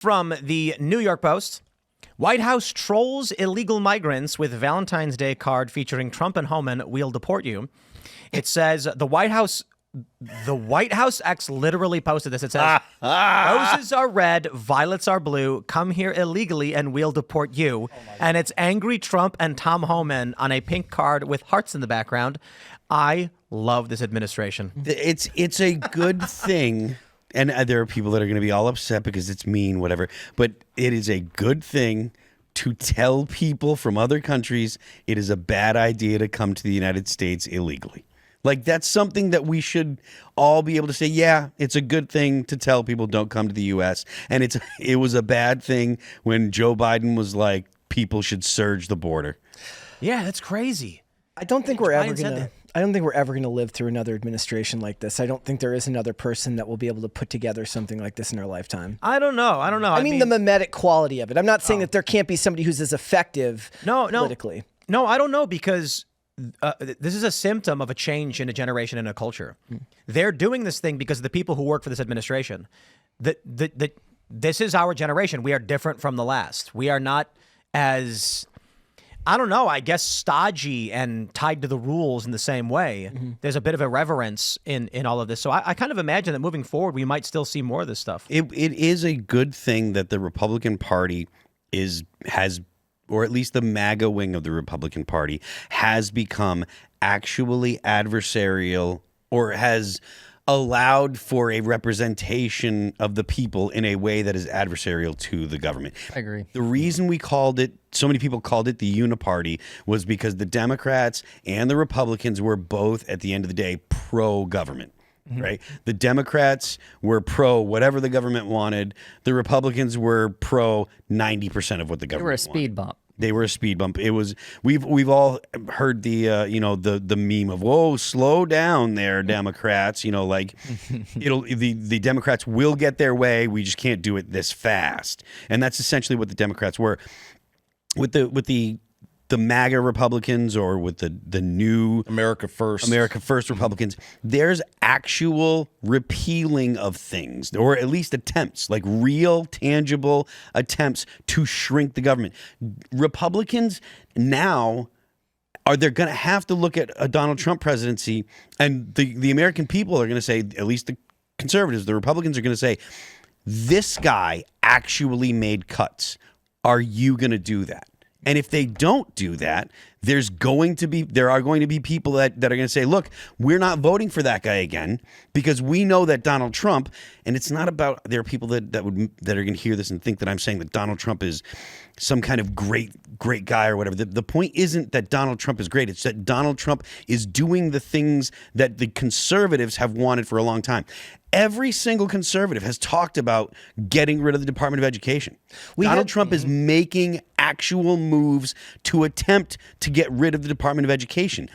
From the New York Post, White House trolls illegal migrants with Valentine's Day card featuring Trump and Homan, "We'll deport you." It says the White House X literally posted this. It says, "Roses are red, violets are blue. Come here illegally and we'll deport you." And it's angry Trump and Tom Homan on a pink card with hearts in the background. I love this administration. It's a good thing. And there are people that are going to be all upset because it's mean, whatever. But it is a good thing to tell people from other countries it is a bad idea to come to the United States illegally. Like, that's something that we should all be able to say, yeah, it's a good thing to tell people don't come to the U.S. And it was a bad thing when Joe Biden was like, people should surge the border. Yeah, that's crazy. I don't think we're ever going to live through another administration like this. I don't think there is another person that will be able to put together something like this in our lifetime. I don't know. I mean, the mimetic quality of it. I'm not saying that there can't be somebody who's as effective politically. No, I don't know, because this is a symptom of a change in a generation and a culture. They're doing this thing because of the people who work for this administration. This is our generation. We are different from the last. We are not as... I don't know, I guess stodgy and tied to the rules in the same way. There's a bit of irreverence in all of this. So I kind of imagine that moving forward, we might still see more of this stuff. It is a good thing that the Republican Party has, or at least the MAGA wing of the Republican Party, has become actually adversarial, or has allowed for a representation of the people in a way that is adversarial to the government. I agree. The reason so many people called it the uniparty, was because the Democrats and the Republicans were both, at the end of the day, pro-government. Right? The Democrats were pro whatever the government wanted. The Republicans were pro 90% of what the government wanted. They were a speed bump. They were a speed bump. It was we've all heard the the meme of, whoa, slow down there, Democrats. Like the Democrats will get their way. We just can't do it this fast. And that's essentially what the Democrats were. With the MAGA Republicans, or with the new America First Republicans, there's actual repealing of things, or at least attempts, like real tangible attempts to shrink the government. Republicans now they're going to have to look at a Donald Trump presidency, and the American people are going to say, at least the conservatives, the Republicans are going to say, this guy actually made cuts. Are you going to do that? And if they don't do that, there are going to be people that are going to say, look, we're not voting for that guy again, because we know that Donald Trump, and it's not about, there are people that are going to hear this and think that I'm saying that Donald Trump is some kind of great guy or whatever. The point isn't that Donald Trump is great. It's that Donald Trump is doing the things that the conservatives have wanted for a long time. Every single conservative has talked about getting rid of the Department of Education. Donald Trump is making actual moves to attempt to get rid of the Department of Education.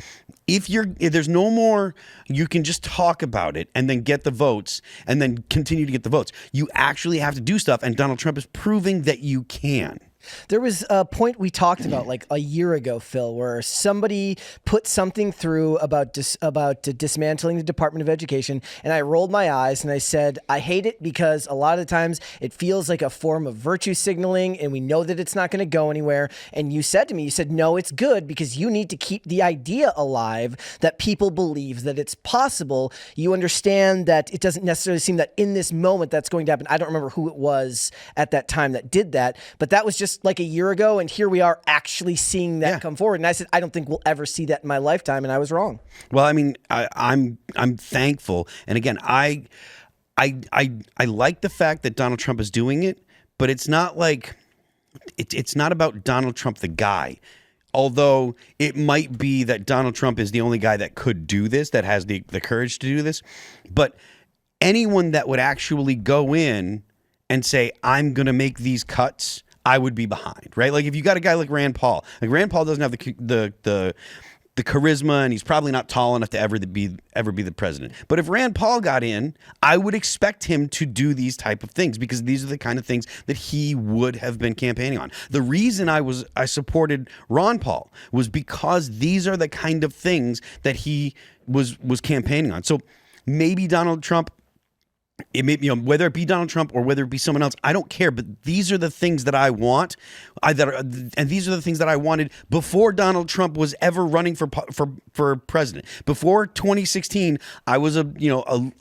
If there's no more, you can just talk about it and then get the votes and then continue to get the votes. You actually have to do stuff, and Donald Trump is proving that you can. There was a point we talked about like a year ago, Phil, where somebody put something through about dismantling the Department of Education, and I rolled my eyes and I said, I hate it because a lot of the times it feels like a form of virtue signaling, and we know that it's not going to go anywhere. And you said to me, no, it's good because you need to keep the idea alive that people believe that it's possible. You understand that it doesn't necessarily seem that in this moment that's going to happen. I don't remember who it was at that time that did that, but that was just like a year ago, and here we are actually seeing that come forward. And I said, I don't think we'll ever see that in my lifetime, and I was wrong. Well, I mean, I'm thankful, and again, I like the fact that Donald Trump is doing it, but it's not like it's not about Donald Trump the guy. Although it might be that Donald Trump is the only guy that could do this, that has the courage to do this, but anyone that would actually go in and say, I'm going to make these cuts, I would be behind, right? Like, if you got a guy like Rand Paul doesn't have the charisma, and he's probably not tall enough to ever be the president. But if Rand Paul got in, I would expect him to do these type of things, because these are the kind of things that he would have been campaigning on. The reason I supported Ron Paul was because these are the kind of things that he was campaigning on. So maybe Donald Trump It may, whether it be Donald Trump or whether it be someone else, I don't care. But these are the things that I want, and these are the things that I wanted before Donald Trump was ever running for president. Before 2016, I was a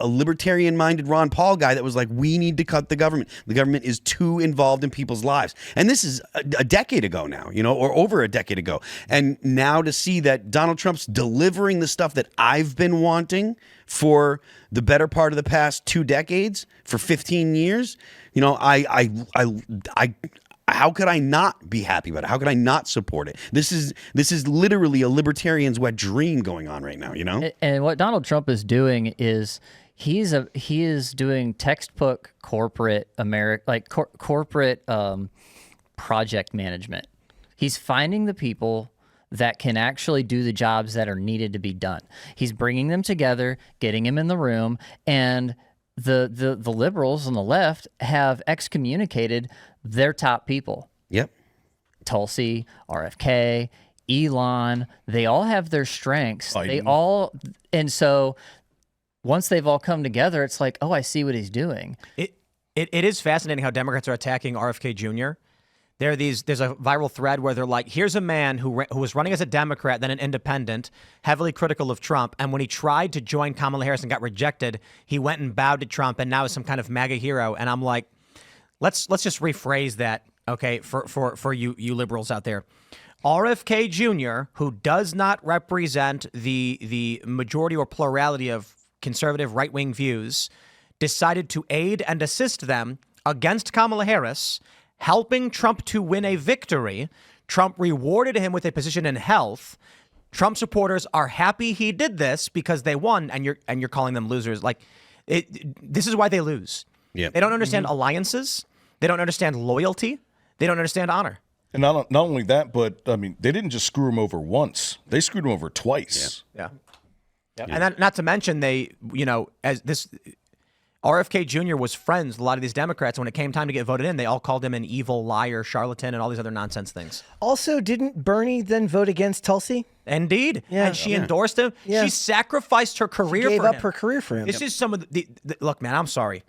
libertarian-minded Ron Paul guy that was like, we need to cut the government. The government is too involved in people's lives, and this is a decade ago now, or over a decade ago. And now to see that Donald Trump's delivering the stuff that I've been wanting for the better part of the past 2 decades, for 15 years, how could I not be happy about it? How could I not support it? This is literally a libertarian's wet dream going on right now, And what Donald Trump is doing is he is doing textbook corporate corporate project management. He's finding the people that can actually do the jobs that are needed to be done. He's bringing them together, getting them in the room, and the liberals on the left have excommunicated their top people. Yep. Tulsi, RFK, Elon, they all have their strengths. Biden. And so once they've all come together, it's like, oh, I see what he's doing. It is fascinating how Democrats are attacking RFK Jr. There's a viral thread where they're like, here's a man who was running as a Democrat, then an independent, heavily critical of Trump. And when he tried to join Kamala Harris and got rejected, he went and bowed to Trump and now is some kind of MAGA hero. And I'm like, let's just rephrase that, okay, for you liberals out there. RFK Jr., who does not represent the majority or plurality of conservative right-wing views, decided to aid and assist them against Kamala Harris, helping Trump to win a victory. Trump rewarded him with a position in health. Trump supporters are happy he did this because they won, and you're calling them losers. This is why they lose. Yeah. They don't understand alliances. They don't understand loyalty. They don't understand honor. And not only that, but I mean, they didn't just screw him over once; they screwed him over twice. Yeah. And then, not to mention, as this RFK Jr. was friends with a lot of these Democrats. When it came time to get voted in, they all called him an evil liar, charlatan, and all these other nonsense things. Also, didn't Bernie then vote against Tulsi? Indeed. Yeah. And she endorsed him. Yeah. She sacrificed her career She gave for up him. her career for him. This is some of the look, man, I'm sorry.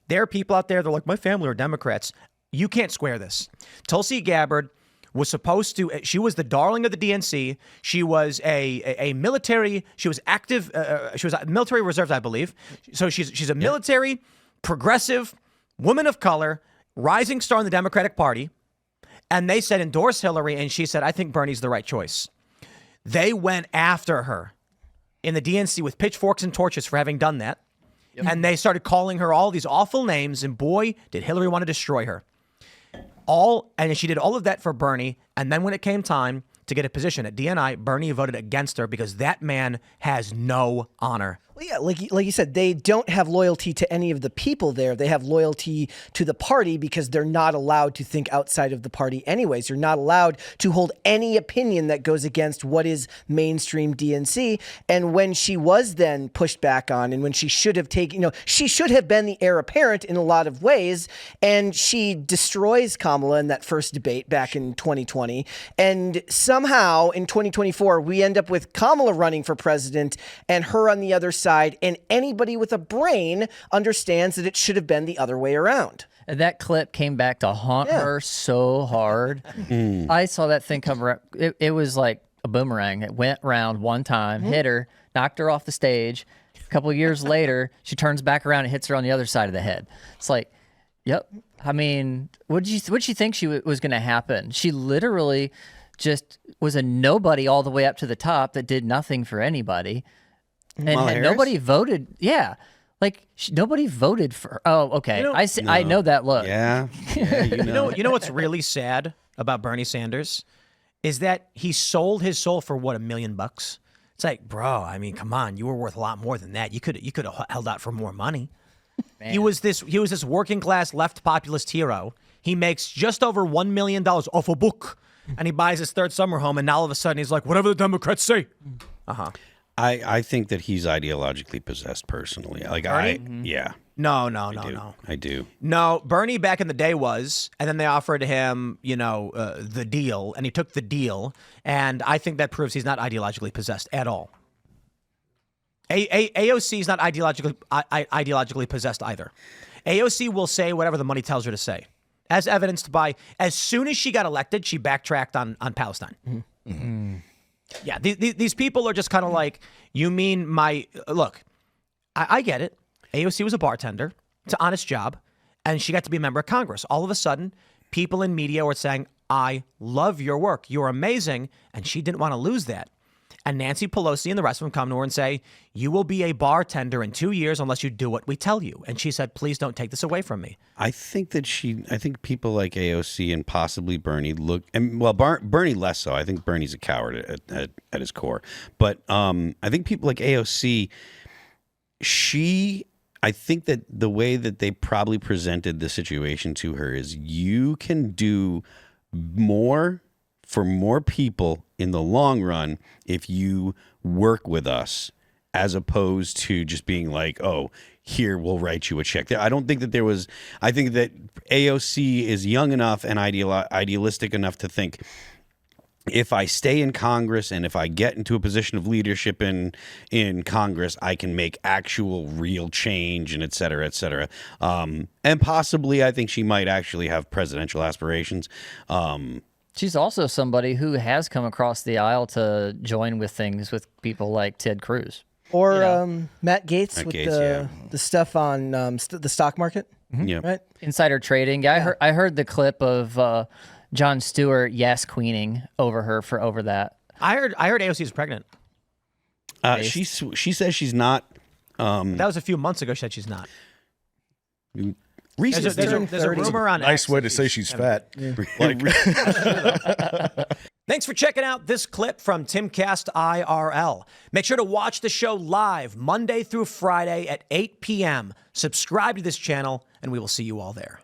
There are people out there, they're like, my family are Democrats. You can't square this. Tulsi Gabbard was supposed to, she was the darling of the DNC. She was a military, she was active, she was military reserves, I believe. So she's a military, progressive, woman of color, rising star in the Democratic Party. And they said, endorse Hillary. And she said, I think Bernie's the right choice. They went after her in the DNC with pitchforks and torches for having done that. Yep. And they started calling her all these awful names. And boy, did Hillary want to destroy her. And she did all of that for Bernie. And then when it came time to get a position at DNI, Bernie voted against her because that man has no honor. Well, yeah, like you said, they don't have loyalty to any of the people there. They have loyalty to the party because they're not allowed to think outside of the party anyways. You're not allowed to hold any opinion that goes against what is mainstream DNC. And when she was then pushed back on, and when she should have taken, she should have been the heir apparent in a lot of ways, and she destroys Kamala in that first debate back in 2020. And somehow in 2024, we end up with Kamala running for president and her on the other side, and anybody with a brain understands that it should have been the other way around. And that clip came back to haunt her so hard. I saw that thing come around. It was like a boomerang. It went around one time, hit her, knocked her off the stage. A couple of years later, she turns back around and hits her on the other side of the head. It's like, yep. I mean, what'd you think was going to happen? She literally just was a nobody all the way up to the top that did nothing for anybody. And nobody voted. Yeah. Like nobody voted for. Oh, okay. I know that look. Yeah. You know what's really sad about Bernie Sanders is that he sold his soul for what, $1 million? It's like, bro, I mean, come on, you were worth a lot more than that. You could have held out for more money. Man. He was this working class left populist hero. He makes just over $1 million off a book, and he buys his third summer home, and now all of a sudden he's like, whatever the Democrats say. I think that he's ideologically possessed personally. Like yeah. No. I do. No, Bernie back in the day was, and then they offered him, the deal, and he took the deal, and I think that proves he's not ideologically possessed at all. AOC is not ideologically possessed either. AOC will say whatever the money tells her to say, as evidenced by as soon as she got elected, she backtracked on Palestine. Yeah, these people are just kind of like, you mean my look? I get it. AOC was a bartender. It's an honest job, and she got to be a member of Congress. All of a sudden, people in media were saying, "I love your work. You're amazing," and she didn't want to lose that. And Nancy Pelosi and the rest of them come to her and say, "You will be a bartender in 2 years unless you do what we tell you." And she said, "Please don't take this away from me." I think people like AOC and possibly Bernie Bernie less so. I think Bernie's a coward at his core. But I think people like AOC, I think that the way that they probably presented the situation to her is, you can do more for more people in the long run if you work with us, as opposed to just being like, oh, here, we'll write you a check. I don't think that there was, I think that AOC is young enough and idealistic enough to think, if I stay in Congress and if I get into a position of leadership in Congress, I can make actual real change, and et cetera, et cetera. And possibly, I think she might actually have presidential aspirations. She's also somebody who has come across the aisle to join with things with people like Ted Cruz. Or Matt Matt Gaetz Gaetz, with yeah. the stuff on the stock market. Yeah. Right? Insider trading. Yeah, I heard the clip of Jon Stewart yes-queening over her for over that. I heard AOC's pregnant. She says she's not. That was a few months ago. She said she's not. Recent. There's a rumor on Nice X way that to say she's fat. Thanks for checking out this clip from Timcast IRL. Make sure to watch the show live Monday through Friday at 8 p.m. Subscribe to this channel, and we will see you all there.